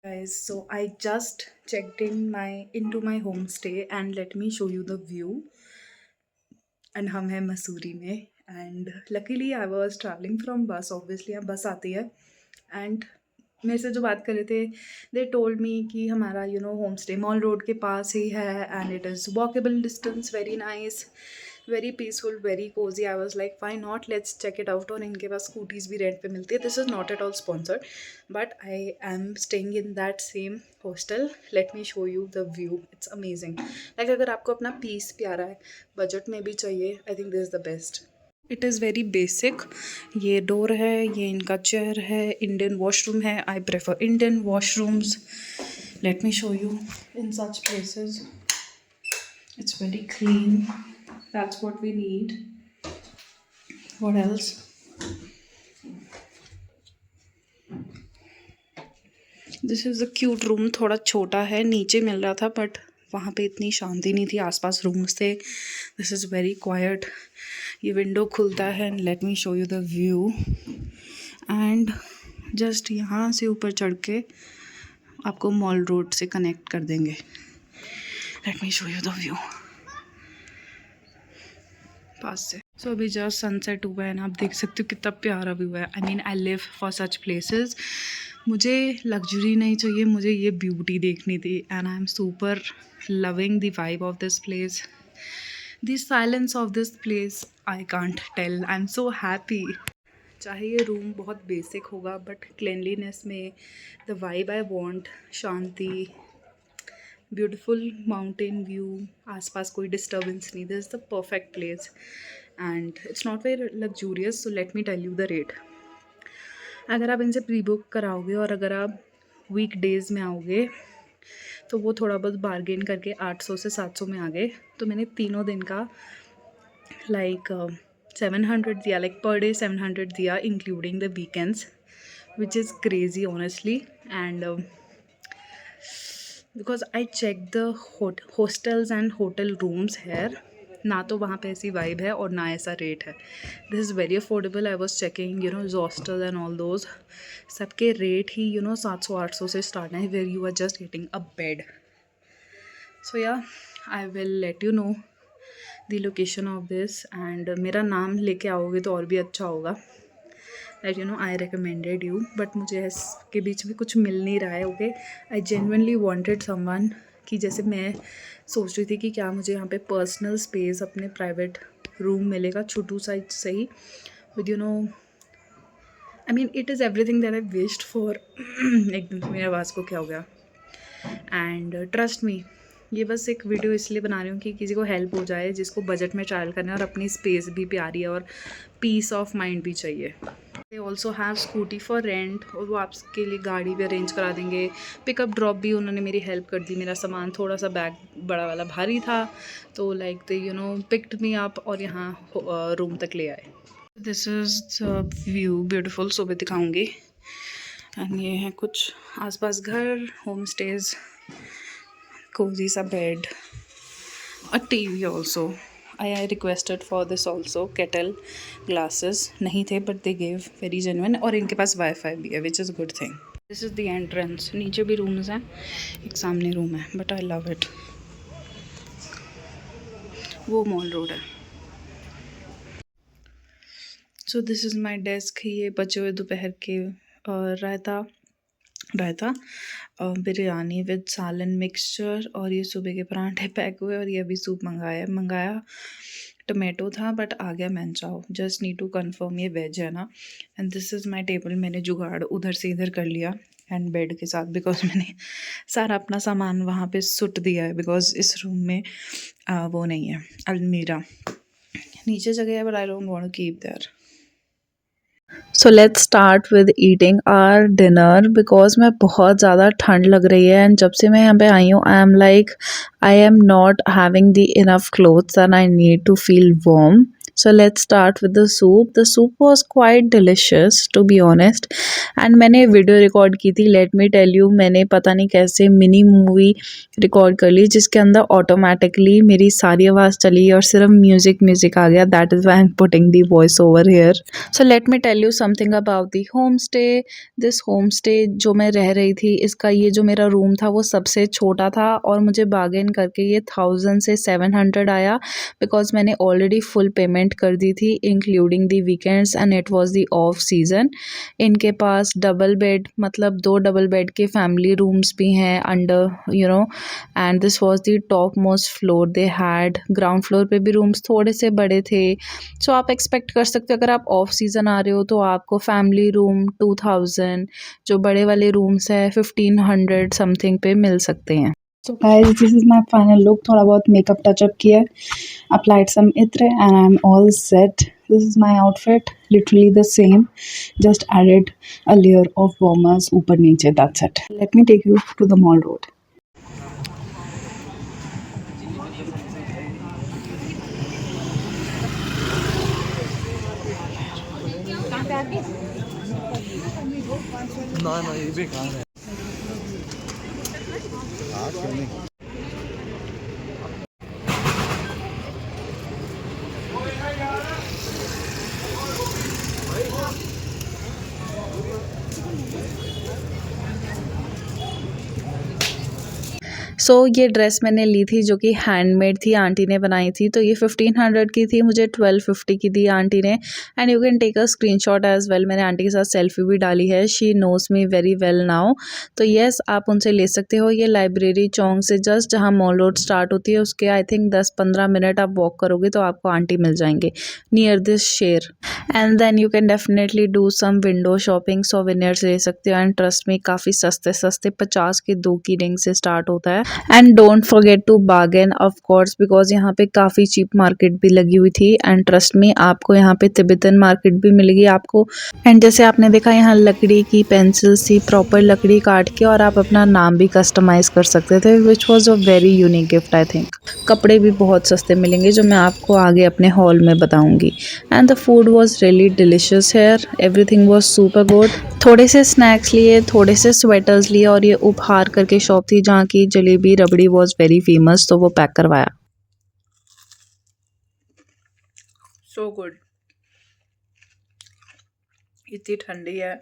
Guys, so I just checked into my homestay and let me show you the view. And हम हैं मसूरी में and luckily I was traveling from bus. Obviously अब बस आती है and मेरे से जो बात कर रहे थे they told me कि हमारा होम स्टे मॉल रोड के पास ही है and it is walkable distance, very nice, very peaceful, very cozy. I was like why not, let's check it out. और इनके पास स्कूटीज़ भी रेंट पे मिलती है. This is not at all sponsored but I am staying in that same hostel. Let me show you the view. It's amazing. Like अगर आपको अपना पीस प्यारा है, बजट में भी चाहिए, I think this is the best. It is very basic. ये door है, ये इनका चेयर है, इंडियन वॉशरूम है. I prefer Indian washrooms. Late me show you in such places. It's very clean. That's what we need. What else? This is a cute room. थोड़ा छोटा है, नीचे मिल रहा था बट वहाँ पे इतनी शांति नहीं थी. आसपास रूम्स थे. This is very quiet. ये विंडो खुलता है. Let me show you the view. And just यहाँ से ऊपर चढ़ के आपको मॉल रोड से कनेक्ट कर देंगे. Let me show you the view. पास से. सो अभी जस्ट सनसेट हुआ है ना, आप देख सकते हो कितना प्यारा व्यू है. I mean I live for such places. मुझे लग्जरी नहीं चाहिए, मुझे ये ब्यूटी देखनी थी. And I am super loving the vibe of this place, the silence of this place. I can't tell, I am so happy. चाहे ये room बहुत बेसिक होगा बट क्लिनलीनेस में द वाइब आई वॉन्ट. शांति, beautiful mountain view, आसपास कोई disturbance नहीं. This is the perfect place and it's not very luxurious. So let me tell you the rate. अगर आप इनसे प्री बुक कराओगे और अगर आप वीक डेज़ में आओगे तो वो थोड़ा बहुत बार्गेन करके 800 से 700 में आ गए. तो मैंने तीनों दिन का लाइक 700 दिया, लाइक पर डे 700 दिया including the weekends, which is crazy honestly. And because I check the hostels and hotel rooms here, ना तो वहाँ पे ऐसी वाइब है और ना ऐसा रेट है. This is very affordable. I was checking hostel and all those, सबके रेट ही 700-800 से स्टार्ट है, where you are just getting a bed. So ya, I will let you know the location of this. And मेरा नाम लेके आओगे तो और भी अच्छा होगा. That I recommended you. But मुझे इसके बीच में कुछ मिल नहीं रहा है. Okay, I genuinely wanted someone कि जैसे मैं सोच रही थी कि क्या मुझे यहाँ पे पर्सनल स्पेस, अपने प्राइवेट रूम मिलेगा, छोटू सा सही, with I mean it is everything that I wished for. एकदम मेरे आवाज़ को क्या हो गया. एंड ट्रस्ट मी, ये बस एक वीडियो इसलिए बना रही हूँ कि किसी को हेल्प हो जाए, जिसको बजट में ट्रैवल करना है और अपनी स्पेस भी प्यारी है और पीस ऑफ माइंड भी चाहिए. They also have scooty for rent, और वो आपके लिए गाड़ी भी अरेंज करा देंगे. पिकअप ड्रॉप भी उन्होंने मेरी हेल्प कर दी. मेरा सामान थोड़ा सा बैग बड़ा वाला भारी था, तो like they picked me up और यहाँ रूम तक ले आए. This is the view, beautiful. सुबह दिखाऊंगी. एंड ये है कुछ आसपास घर, होम स्टेज, कोजी सा bed, a TV also. I requested for this also, kettle, glasses नहीं थे but they gave very genuine. और इनके पास वाईफाई भी है, which is a good thing. This is the entrance. नीचे भी रूम्स हैं, एक सामने रूम है, but I love it. वो मॉल रोड है. So this is my desk. ये बचे हुए दोपहर के रायता बिरयानी विद सालन मिक्सचर, और ये सुबह के पराठे पैक हुए, और ये अभी सूप मंगाया. टोमेटो था बट आ गया manchow. Just need to confirm ये वेज है ना. And this is my table. मैंने जुगाड़ उधर से इधर कर लिया एंड बेड के साथ, बिकॉज मैंने सारा अपना सामान वहाँ पे सुट दिया है, बिकॉज इस रूम में वो नहीं है अलमीरा. नीचे जगह है but I don't want to keep there. So let's start with eating our dinner, because मैं बहुत ज़्यादा ठंड लग रही है. एंड जब से मैं यहाँ पे आई हूँ I am not having the enough clothes and I need to feel warm. So let's start with the soup. The soup was quite delicious to be honest. And मैंने वीडियो रिकॉर्ड की थी. Late me tell you, मैंने पता नहीं कैसे mini movie record कर ली जिसके अंदर ऑटोमेटिकली मेरी सारी आवाज़ चली और सिर्फ म्यूज़िक म्यूज़िक आ गया. That is why I am putting the voice over here. So let me tell you something about the home stay. This home stay जो मैं रह रही थी, इसका ये जो मेरा रूम था वो सबसे छोटा था और मुझे बार्गेन करके ये 1000 से 700 आया बिकॉज मैंने ऑलरेडी फुल पेमेंट कर दी थी including the weekends and it was the of season. इनके पास डबल बेड मतलब 2 डबल बेड के फैमिली रूम्स भी हैं under and this was the top most floor they had. Ground floor पे भी रूम्स थोड़े से बड़े थे. सो आप एक्सपेक्ट कर सकते हो अगर आप ऑफ सीज़न आ रहे हो तो आपको फैमिली रूम 2000, जो बड़े वाले रूम्स है 1500 समथिंग पे मिल सकते हैं. So guys, this is my final look. थोड़ा बहुत मेकअप टचअप किया, applied some इत्र and I'm all set. This is my outfit, literally the same, just added a layer of warmers ऊपर नीचे. That's it. Let me take you to the mall road. ना ना ये बेकार है। हाँ, क्यों नहीं? सो ये ड्रेस मैंने ली थी जो कि हैंडमेड थी, आंटी ने बनाई थी. तो ये 1500 की थी, मुझे 1250 की दी आंटी ने. And you can take a screenshot as well. मैंने आंटी के साथ सेल्फी भी डाली है. She knows me very well now. तो येस, आप उनसे ले सकते हो. ये लाइब्रेरी चौक से जस्ट जहाँ मॉल रोड स्टार्ट होती है उसके आई थिंक 10-15 मिनट आप वॉक करोगे तो आपको आंटी मिल जाएंगे नियर दिस शेर. And then you can definitely do some window shopping. Souvenirs ले सकते हो. एंड ट्रस्ट में काफ़ी सस्ते सस्ते 50 के 2 की रिंग से स्टार्ट होता है. And don't forget to bargain of course because यहाँ पे काफ़ी चीप मार्केट भी लगी हुई थी. एंड ट्रस्ट में आपको यहाँ पे तिब्बतन मार्केट भी मिलेगी आपको. एंड जैसे आपने देखा यहाँ लकड़ी की पेंसिल्स थी, प्रॉपर लकड़ी काट के, और आप अपना नाम भी कस्टमाइज़ कर सकते थे which was a very unique gift I think. कपड़े भी बहुत सस्ते मिलेंगे जो मैं आपको आगे अपने हॉल में बताऊंगी. And the food was really delicious here. Everything was super good. थोड़े से स्नैक्स लिए, थोड़े से स्वेटर्स लिए, और ये उपहार करके शॉप थी जहाँ की जलेबी रबड़ी वॉज वेरी फेमस, तो वो पैक करवाया. So good. इतनी ठंडी है,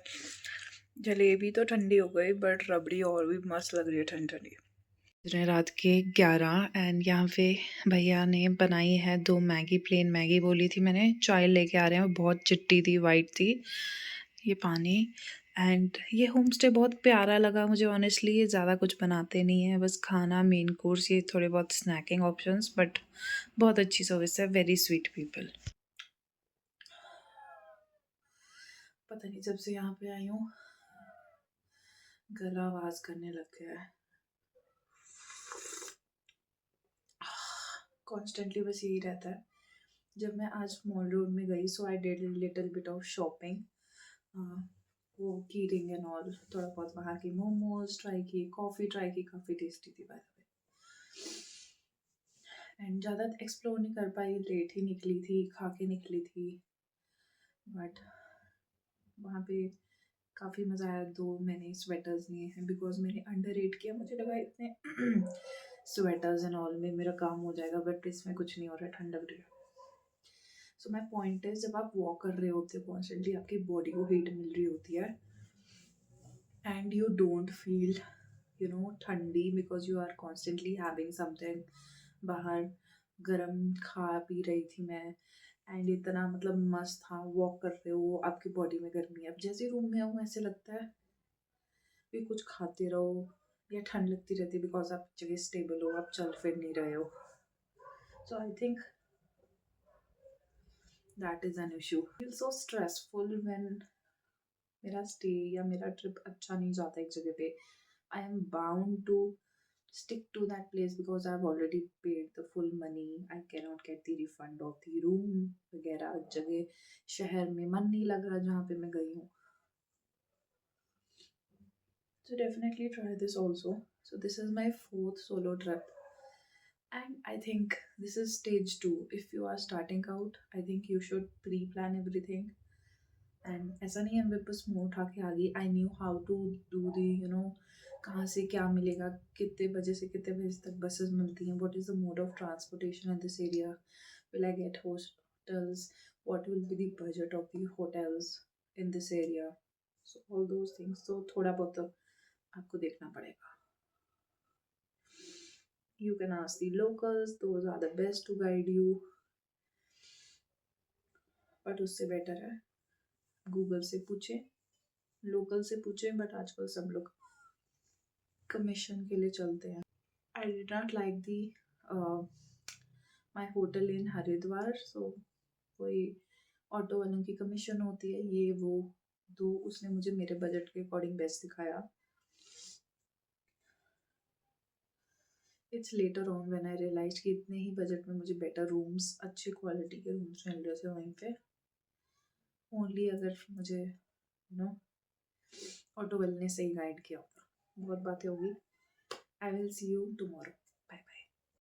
जलेबी तो ठंडी हो गई बट रबड़ी और भी मस्त लग रही है ठंडी ठंडी. रात के 11 एंड यहाँ पे भैया ने बनाई है 2 मैगी. प्लेन मैगी बोली थी मैंने. चाय लेके आ रहे हैं, बहुत चिट्टी थी, वाइट थी. ये पानी. एंड ये होम स्टे बहुत प्यारा लगा मुझे ऑनेस्टली. ये ज़्यादा कुछ बनाते नहीं है, बस खाना मेन कोर्स, ये थोड़े बहुत स्नैकिंग ऑप्शंस, बट बहुत अच्छी सर्विस है. Very sweet people. पता नहीं जब से यहाँ पे आई हूँ गला आवाज करने लग गया है. कॉन्स्टेंटली बस यही रहता है. जब मैं आज मॉल रोड में गई so I did little bit of shopping. वो की रिंग एंड ऑल, थोड़ा बहुत वहाँ की मोमोज ट्राई की, कॉफ़ी ट्राई की, काफ़ी टेस्टी थी बाय द वे. एंड ज़्यादा एक्सप्लोर नहीं कर पाई, लेट ही निकली थी, खा के निकली थी. बट वहाँ पे काफ़ी मज़ा आया. 2 मैंने स्वेटर्स लिए हैं बिकॉज मैंने अंडर रेट किया. मुझे लगा इतने स्वेटर्स एंड ऑल में मेरा काम हो जाएगा, बट इसमें कुछ नहीं हो रहा है, ठंड लग रही है. सो माई पॉइंट है, जब आप वॉक कर रहे होते हो कॉन्स्टेंटली आपकी बॉडी को हीट मिल रही होती है एंड यू डोंट फील ठंडी because you are constantly having something. बाहर गरम खा पी रही थी मैं एंड इतना मतलब मस्त था. वॉक कर रहे हो, आपकी बॉडी में गर्मी है. अब जैसे रूम में आऊँ ऐसे लगता है भी कुछ खाते रहो, या ठंड लगती रहती है बिकॉज आप जगह स्टेबल हो, आप चल फिर नहीं रहे हो. So I think that is an issue. Feel so stressful when मेरा स्टे या मेरा ट्रिप अच्छा नहीं जाता एक जगह पे. I am bound to stick to that place because I've already paid the full money. I cannot get the refund of the room वगैरह. जगह शहर में मन नहीं लग रहा जहाँ पे मैं गई हूँ. So definitely try this also. So this is my 4th solo trip. And I think this is stage 2. If you are starting out, I think you should pre-plan everything. And ऐसा नहीं है मैं बस मुँह उठा के आ गई. I knew how to do the कहाँ से क्या मिलेगा, कितने बजे से कितने बजे तक बसेस मिलती हैं, what is the mode of transportation in this area, will I get hostels, what will be the budget of the hotels in this area, so all those things. तो थोड़ा बहुत तो आपको देखना पड़ेगा. You can ask the locals, those are the best to guide you, but उससे better है Google से पूछें, लोकल से पूछें, बट आजकल सब लोग कमीशन के लिए चलते हैं. I did not like the my hotel in Haridwar. So कोई ऑटो वालों की कमीशन होती है, ये वो, तो उसने मुझे मेरे बजट के अकॉर्डिंग बेस्ट दिखाया. It's later on when I realize कि इतने ही बजट में मुझे बेटर रूम्स, अच्छे क्वालिटी के रूम्स मिल रहे थे वहीं पे. ओनली अगर मुझे ऑटो वाले ने सही गाइड किया होता. बहुत बातें होगी. I will see you tomorrow.